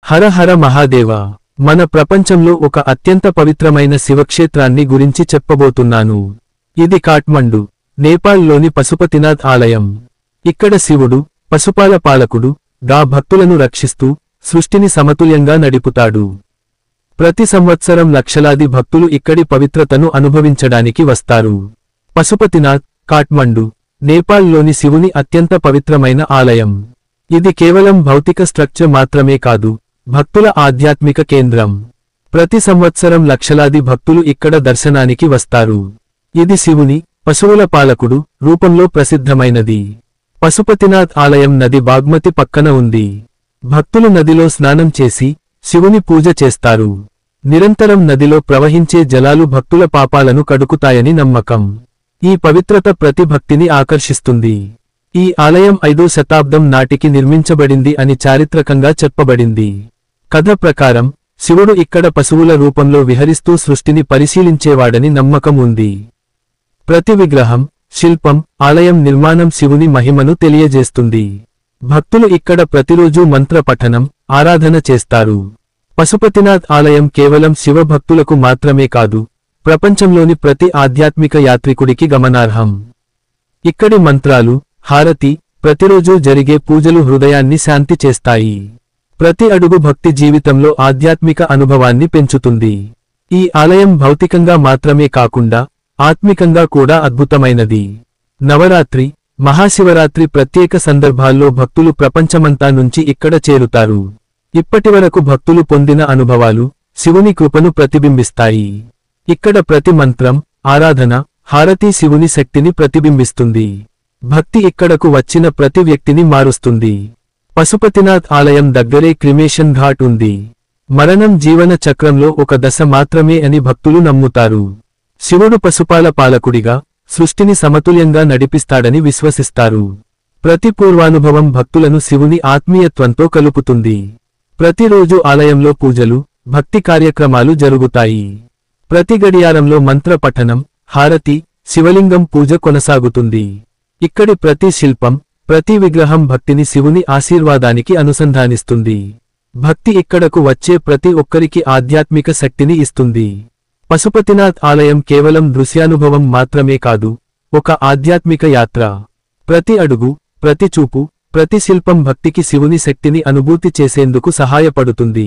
హర హర మహాదేవ. మన ప్రపంచంలో ఒక అత్యంత పవిత్రమైన శివక్షేత్రాన్ని గురించి చెప్పబోతున్నాను. ఇది కాఠ్మండు, నేపాల్లోని పశుపతినాథ్ ఆలయం. ఇక్కడ శివుడు, పశుపాల పాలకుడు గా భక్తులను రక్షిస్తూ సృష్టిని సమతుల్యంగా నడిపుతాడు. ప్రతి సంవత్సరం లక్షలాది భక్తులు ఇక్కడి పవిత్రతను అనుభవించడానికి వస్తారు. పశుపతినాథ్, కాఠ్మండు, నేపాల్లోని శివుని అత్యంత పవిత్రమైన ఆలయం. ఇది కేవలం భౌతిక స్ట్రక్చర్ మాత్రమే కాదు, భక్తుల ఆధ్యాత్మిక కేంద్రం. ప్రతి సంవత్సరం లక్షలాది భక్తులు ఇక్కడ దర్శనానికి వస్తారు. ఇది శివుని, పశువుల పాలకుడు రూపంలో ప్రసిద్ధమైనది. పశుపతినాథ్ ఆలయం నది బాగ్మతి పక్కన ఉంది. భక్తులు నదిలో స్నానం చేసి శివుని పూజ చేస్తారు. నిరంతరం నదిలో ప్రవహించే జలాలు భక్తుల పాపాలను కడుకుతాయని నమ్మకం. ఈ పవిత్రత ప్రతి భక్తిని ఆకర్షిస్తుంది. ఈ ఆలయం 5వ శతాబ్దం నాటికి నిర్మించబడింది అని చారిత్రకంగా చెప్పబడింది. కథ ప్రకారం శివుడు ఇక్కడ పశువుల రూపంలో విహరిస్తూ సృష్టిని పరిశీలించేవాడని నమ్మకం ఉంది. ప్రతి విగ్రహం, శిల్పం, ఆలయం నిర్మాణం శివుని మహిమను తెలియజేస్తుంది. భక్తులు ఇక్కడ ప్రతిరోజూ మంత్ర పఠనం, ఆరాధన చేస్తారు. పశుపతినాథ్ ఆలయం కేవలం శివ భక్తులకు మాత్రమే కాదు, ప్రపంచంలోని ప్రతి ఆధ్యాత్మిక యాత్రికుడికి గమనార్హం. ఇక్కడి మంత్రాలు, హారతి, ప్రతిరోజూ జరిగే పూజలు హృదయాన్ని శాంతి చేస్తాయి. ప్రతి అడుగు భక్తి జీవితంలో ఆధ్యాత్మిక అనుభవాన్ని పెంచుతుంది. ఈ ఆలయం భౌతికంగా మాత్రమే కాకుండా ఆత్మికంగా కూడా అద్భుతమైనది. నవరాత్రి, మహాశివరాత్రి ప్రత్యేక సందర్భాల్లో భక్తులు ప్రపంచమంతా నుంచి ఇక్కడ చేరుతారు. ఇప్పటివరకు భక్తులు పొందిన అనుభవాలు శివుని కృపను ప్రతిబింబిస్తాయి. ఇక్కడ ప్రతి మంత్రం, ఆరాధన, హారతి శివుని శక్తిని ప్రతిబింబిస్తుంది. భక్తి ఇక్కడకు వచ్చిన ప్రతి వ్యక్తిని మారుస్తుంది. పశుపతినాథ్ ఆలయం దగ్గరే క్రిమేషన్ ఘాట్ ఉంది. మరణం జీవన చక్రంలో ఒక దశ మాత్రమే అని భక్తులు నమ్ముతారు. శివుడు పశుపాల పాలకుడిగా సృష్టిని సమతుల్యంగా నడిపిస్తాడని విశ్వసిస్తారు. ప్రతి పూర్వానుభవం భక్తులను శివుని ఆత్మీయత్వంతో కలుపుతుంది. ప్రతిరోజు ఆలయంలో పూజలు, భక్తి కార్యక్రమాలు జరుగుతాయి. ప్రతి గడియారంలో మంత్ర పఠనం, హారతి, శివలింగం పూజ కొనసాగుతుంది. ఇక్కడి ప్రతి శిల్పం, ప్రతి విగ్రహం భక్తిని శివుని ఆశీర్వాదానికి అనుసంధానిస్తుంది. భక్తి ఇక్కడకు వచ్చే ప్రతి ఒక్కరికి ఆధ్యాత్మిక శక్తిని ఇస్తుంది. పశుపతినాథ్ ఆలయం కేవలం దృశ్యానుభవం మాత్రమే కాదు, ఒక ఆధ్యాత్మిక యాత్ర. ప్రతి అడుగు, ప్రతి చూపు, ప్రతి శిల్పం భక్తికి శివుని శక్తిని అనుభూతి చేసేందుకు సహాయపడుతుంది.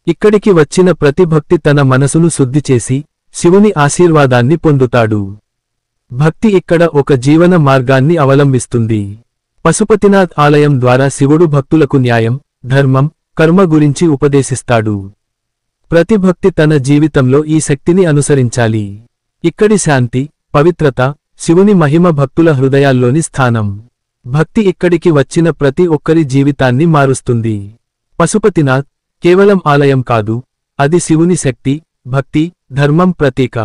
ఇక్కడికి వచ్చిన ప్రతి భక్తి తన మనసును శుద్ధి చేసి శివుని ఆశీర్వాదాన్ని పొందుతాడు. భక్తి ఇక్కడ ఒక జీవన మార్గాన్ని అవలంబిస్తుంది. పశుపతినాథ్ ఆలయం ద్వారా శివుడు భక్తులకు న్యాయం, ధర్మం, కర్మ గురించి ఉపదేశిస్తాడు. ప్రతి భక్తి తన జీవితంలో ఈ శక్తిని అనుసరించాలి. ఇక్కడి శాంతి, పవిత్రత, శివుని మహిమ భక్తుల హృదయాల్లోని స్థానం. భక్తి ఇక్కడికి వచ్చిన ప్రతి ఒక్కరి జీవితాన్ని మారుస్తుంది. పశుపతినాథ్ కేవలం ఆలయం కాదు, అది శివుని శక్తి, భక్తి, ధర్మం ప్రతీక.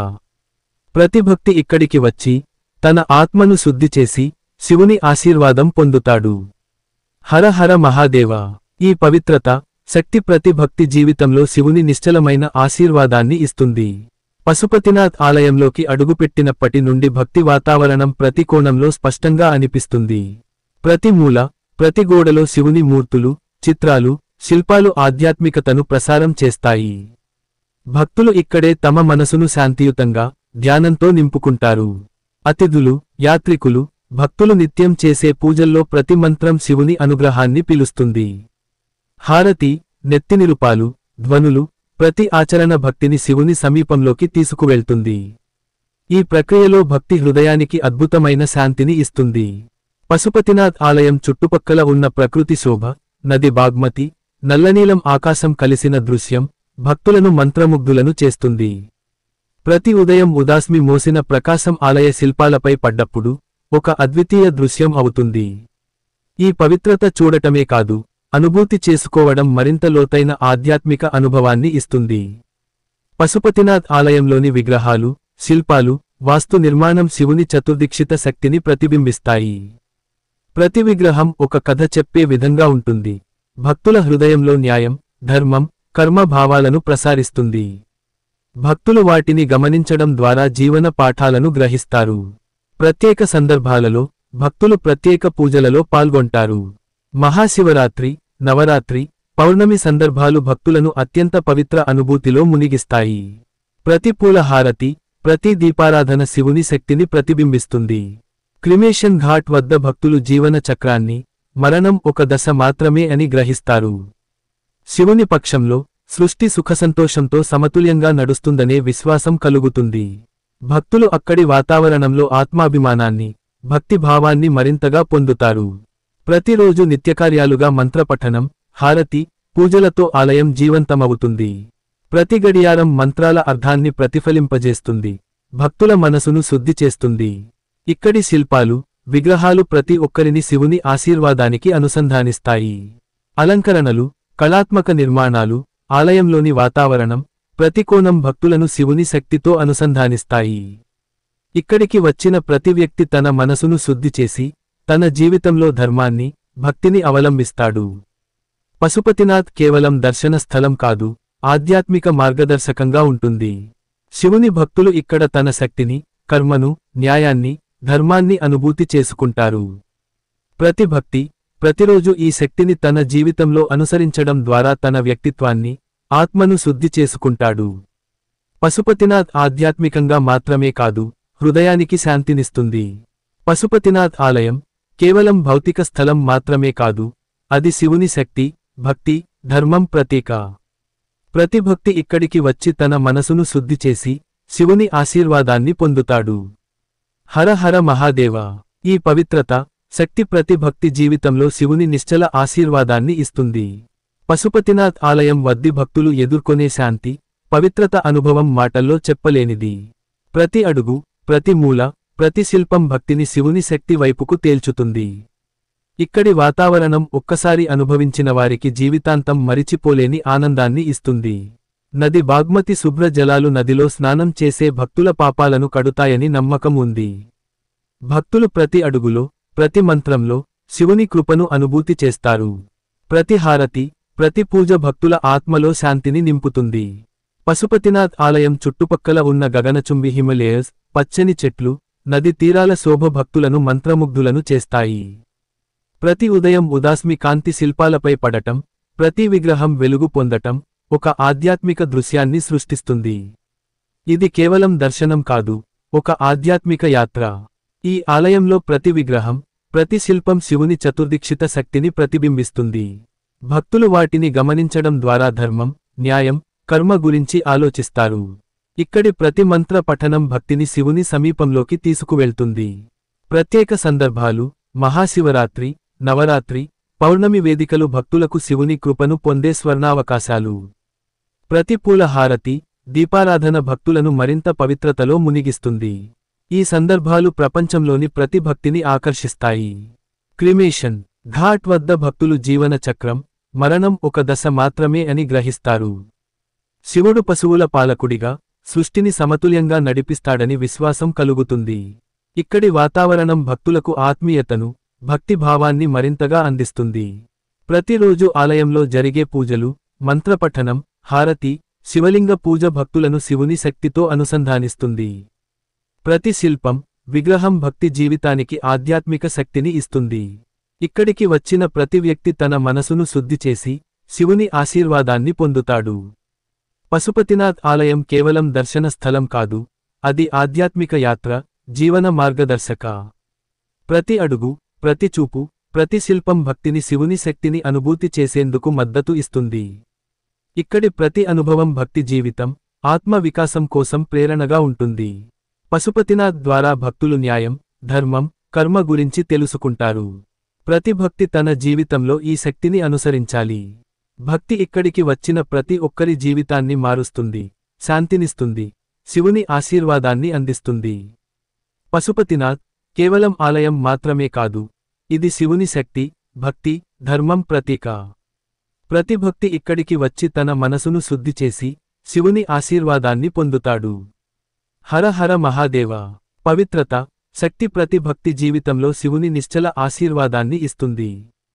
ప్రతి భక్తి ఇక్కడికి వచ్చి తన ఆత్మను శుద్ధి చేసి శివుని ఆశీర్వాదం పొందుతాడు. హర హర మహాదేవ. ఈ పవిత్రత, శక్తి ప్రతి భక్తి జీవితంలో శివుని నిశ్చలమైన ఆశీర్వాదాన్ని ఇస్తుంది. పశుపతినాథ్ ఆలయంలోకి అడుగుపెట్టినప్పటి నుండి భక్తి వాతావరణం ప్రతి కోణంలో స్పష్టంగా అనిపిస్తుంది. ప్రతి మూల, ప్రతి గోడలో శివుని మూర్తులు, చిత్రాలు, శిల్పాలు ఆధ్యాత్మికతను ప్రసారం చేస్తాయి. భక్తులు ఇక్కడే తమ మనసును శాంతియుతంగా, ధ్యానంతో నింపుకుంటారు. అతిథులు, యాత్రికులు, భక్తులు నిత్యం చేసే పూజల్లో ప్రతి మంత్రం శివుని అనుగ్రహాన్ని పిలుస్తుంది. హారతి, నెత్తినిరుపాలు, ధ్వనులు, ప్రతి ఆచరణ భక్తిని శివుని సమీపంలోకి తీసుకువెళ్తుంది. ఈ ప్రక్రియలో భక్తి హృదయానికి అద్భుతమైన శాంతిని ఇస్తుంది. పశుపతినాథ్ ఆలయం చుట్టుపక్కల ఉన్న ప్రకృతి శోభ, నది బాగ్మతి, నల్లనీలం ఆకాశం కలిసిన దృశ్యం భక్తులను మంత్రముగ్ధులను చేస్తుంది. ప్రతి ఉదయం ఉదాస్మి మోసిన ప్రకాశం ఆలయ శిల్పాలపై పడ్డప్పుడు ఒక అద్వితీయ దృశ్యం అవుతుంది. ఈ పవిత్రత చూడటమే కాదు, అనుభూతి చేసుకోవడం మరింత లోతైన ఆధ్యాత్మిక అనుభవాన్ని ఇస్తుంది. పశుపతినాథ్ ఆలయంలోని విగ్రహాలు, శిల్పాలు, వాస్తు నిర్మాణం శివుని చతుర్దిక్షిత శక్తిని ప్రతిబింబిస్తాయి. ప్రతి విగ్రహం ఒక కథ చెప్పే విధంగా ఉంటుంది. భక్తుల హృదయంలో న్యాయం, ధర్మం, కర్మ భావాలను ప్రసారిస్తుంది. భక్తులు వాటిని గమనించడం ద్వారా జీవన పాఠాలను గ్రహిస్తారు. ప్రత్యేక సందర్భాలలో భక్తులు ప్రత్యేక పూజలలో పాల్గొంటారు. మహాశివరాత్రి, నవరాత్రి, పౌర్ణమి సందర్భాలు భక్తులను అత్యంత పవిత్ర అనుభూతిలో మునిగిస్తాయి. ప్రతి పూల హారతి, ప్రతి దీపారాధన శివుని శక్తిని ప్రతిబింబిస్తుంది. క్రిమేషన్ ఘాట్ వద్ద భక్తులు జీవన చక్రాన్ని, మరణం ఒక దశ మాత్రమే అని గ్రహిస్తారు. శివుని పక్షంలో సృష్టి సుఖసంతోషంతో సమతుల్యంగా నడుస్తుందనే విశ్వాసం కలుగుతుంది. భక్తులు అక్కడి వాతావరణంలో ఆత్మాభిమానాన్ని, భక్తి భావాన్ని మరింతగా పొందుతారు. ప్రతిరోజు నిత్యకార్యాలుగా మంత్రపఠనం, హారతి, పూజలతో ఆలయం జీవంతమవుతుంది. ప్రతి గడియారం మంత్రాల అర్థాన్ని ప్రతిఫలింపజేస్తుంది, భక్తుల మనసును శుద్ధి చేస్తుంది. ఇక్కడి శిల్పాలు, విగ్రహాలు ప్రతి ఒక్కరిని శివుని ఆశీర్వాదానికి అనుసంధానిస్తాయి. అలంకరణలు, కళాత్మక నిర్మాణాలు, ఆలయంలోని వాతావరణం, ప్రతి కోణం భక్తులను శివుని శక్తితో అనుసంధానిస్తాయి. ఇక్కడికి వచ్చిన ప్రతి వ్యక్తి తన మనసును శుద్ధి చేసి, తన జీవితంలో ధర్మాన్ని, భక్తిని అవలంబిస్తాడు. పశుపతినాథ్ కేవలం దర్శన స్థలం కాదు, ఆధ్యాత్మిక మార్గదర్శకంగా ఉంటుంది. శివుని భక్తులు ఇక్కడ తన శక్తిని, కర్మను, న్యాయాన్ని, ధర్మాన్ని అనుభూతి చేసుకుంటారు. ప్రతి భక్తి ప్రతిరోజు ఈ శక్తిని తన జీవితంలో అనుసరించడం ద్వారా తన వ్యక్తిత్వాన్ని, ఆత్మను శుద్ధి చేసుకుంటాడు. పశుపతినాథ్ ఆధ్యాత్మికంగా మాత్రమే కాదు, హృదయానికి శాంతినిస్తుంది. పశుపతినాథ్ ఆలయం కేవలం భౌతిక స్థలం మాత్రమే కాదు, అది శివుని శక్తి, భక్తి, ధర్మం ప్రతీక. ప్రతి భక్తి ఇక్కడికి వచ్చి తన మనసును శుద్ధి చేసి, శివుని ఆశీర్వాదాన్ని పొందుతాడు. హర హర మహాదేవ. ఈ పవిత్రత, శక్తి ప్రతి భక్తి జీవితంలో శివుని నిశ్చల ఆశీర్వాదాన్ని ఇస్తుంది. పశుపతినాథ్ ఆలయం వద్ది భక్తులు ఎదుర్కొనే శాంతి, పవిత్రత అనుభవం మాటల్లో చెప్పలేనిది. ప్రతి అడుగు, ప్రతి మూల, ప్రతి శిల్పం భక్తిని శివుని శక్తి వైపుకు తేల్చుతుంది. ఇక్కడి వాతావరణం ఒక్కసారి అనుభవించిన వారికి జీవితాంతం మరిచిపోలేని ఆనందాన్ని ఇస్తుంది. నది బాగ్మతి శుభ్ర జలాలు నదిలో స్నానం చేసే భక్తుల పాపాలను కడుతాయని నమ్మకం ఉంది. భక్తులు ప్రతి అడుగులో, ప్రతి మంత్రంలో శివుని కృపను అనుభూతి చేస్తారు. ప్రతి హారతి, ప్రతి పూజ భక్తుల ఆత్మలో శాంతిని నింపుతుంది. పశుపతినాథ్ ఆలయం చుట్టుపక్కల ఉన్న గగనచుంబి హిమలేయర్స్, పచ్చని చెట్లు, నది తీరాల శోభ భక్తులను మంత్రముగ్ధులను చేస్తాయి. ప్రతి ఉదయం ఉదాస్మి కాంతి శిల్పాలపై పడటం, ప్రతి విగ్రహం వెలుగు పొందటం ఒక ఆధ్యాత్మిక దృశ్యాన్ని సృష్టిస్తుంది. ఇది కేవలం దర్శనం కాదు, ఒక ఆధ్యాత్మిక యాత్ర. ఈ ఆలయంలో ప్రతి విగ్రహం, ప్రతి శిల్పం శివుని చతుర్దిక్షిత శక్తిని ప్రతిబింబిస్తుంది. భక్తులు వాటిని గమనించడం ద్వారా ధర్మం, న్యాయం, కర్మ గురించి ఆలోచిస్తారు. ఇక్కడి ప్రతి మంత్ర పఠనం భక్తిని శివుని సమీపంలోకి తీసుకువెళ్తుంది. ప్రత్యేక సందర్భాలు, మహాశివరాత్రి, నవరాత్రి, పౌర్ణమి వేదికలు భక్తులకు శివుని కృపను పొందే స్వర్ణావకాశాలు. ప్రతి పూల హారతి, దీపారాధన భక్తులను మరింత పవిత్రతలో మునిగిస్తుంది. ఈ సందర్భాలు ప్రపంచంలోని ప్రతి భక్తిని ఆకర్షిస్తాయి. క్రిమేషన్ ఘాట్ వద్ద భక్తులు జీవన చక్రం, మరణం ఒక దశ మాత్రమే అని గ్రహిస్తారు. శివుడు పశువుల పాలకుడిగా, సృష్టిని సమతుల్యంగా నడిపిస్తాడని విశ్వాసం కలుగుతుంది. ఇక్కడి వాతావరణం భక్తులకు ఆత్మీయతను, భక్తి భావాన్ని మరింతగా అందిస్తుంది. ప్రతిరోజు ఆలయంలో జరిగే పూజలు, మంత్రపఠనం, హారతి, శివలింగ పూజ భక్తులను శివుని శక్తితో అనుసంధానిస్తుంది. ప్రతి శిల్పం, విగ్రహం భక్తి జీవితానికి ఆధ్యాత్మిక శక్తిని ఇస్తుంది. ఇక్కడికి వచ్చిన ప్రతి వ్యక్తి తన మనసును శుద్ధి చేసి, శివుని ఆశీర్వాదాన్ని పొందుతాడు. పశుపతినాథ్ ఆలయం కేవలం దర్శన స్థలం కాదు, అది ఆధ్యాత్మిక యాత్ర, జీవన మార్గదర్శక. ప్రతి అడుగు, ప్రతి చూపు, ప్రతి శిల్పం భక్తిని శివుని శక్తిని అనుభూతి చేసేందుకు మద్దతు ఇస్తుంది. ఇక్కడి ప్రతి అనుభవం భక్తి జీవితం, ఆత్మ వికాసం కోసం ప్రేరణగా ఉంటుంది. పశుపతినాథ్ ద్వారా భక్తులు న్యాయం, ధర్మం, కర్మ గురించి తెలుసుకుంటారు. ప్రతి భక్తి తన జీవితంలో ఈ శక్తిని అనుసరించాలి. భక్తి ఇక్కడికి వచ్చిన ప్రతి ఒక్కరి జీవితాన్ని మారుస్తుంది, శాంతినిస్తుంది, శివుని ఆశీర్వాదాన్ని అందిస్తుంది. పశుపతినాథ్ కేవలం ఆలయం మాత్రమే కాదు, ఇది శివుని శక్తి, భక్తి, ధర్మం ప్రతీక. ప్రతి భక్తి ఇక్కడికి వచ్చి తన మనసును శుద్ధి చేసి, శివుని ఆశీర్వాదాన్ని పొందుతాడు. హర హర మహాదేవ. పవిత్రత, శక్తి ప్రతి భక్తి జీవితంలో శివుని నిశ్చల ఆశీర్వాదాన్ని ఇస్తుంది.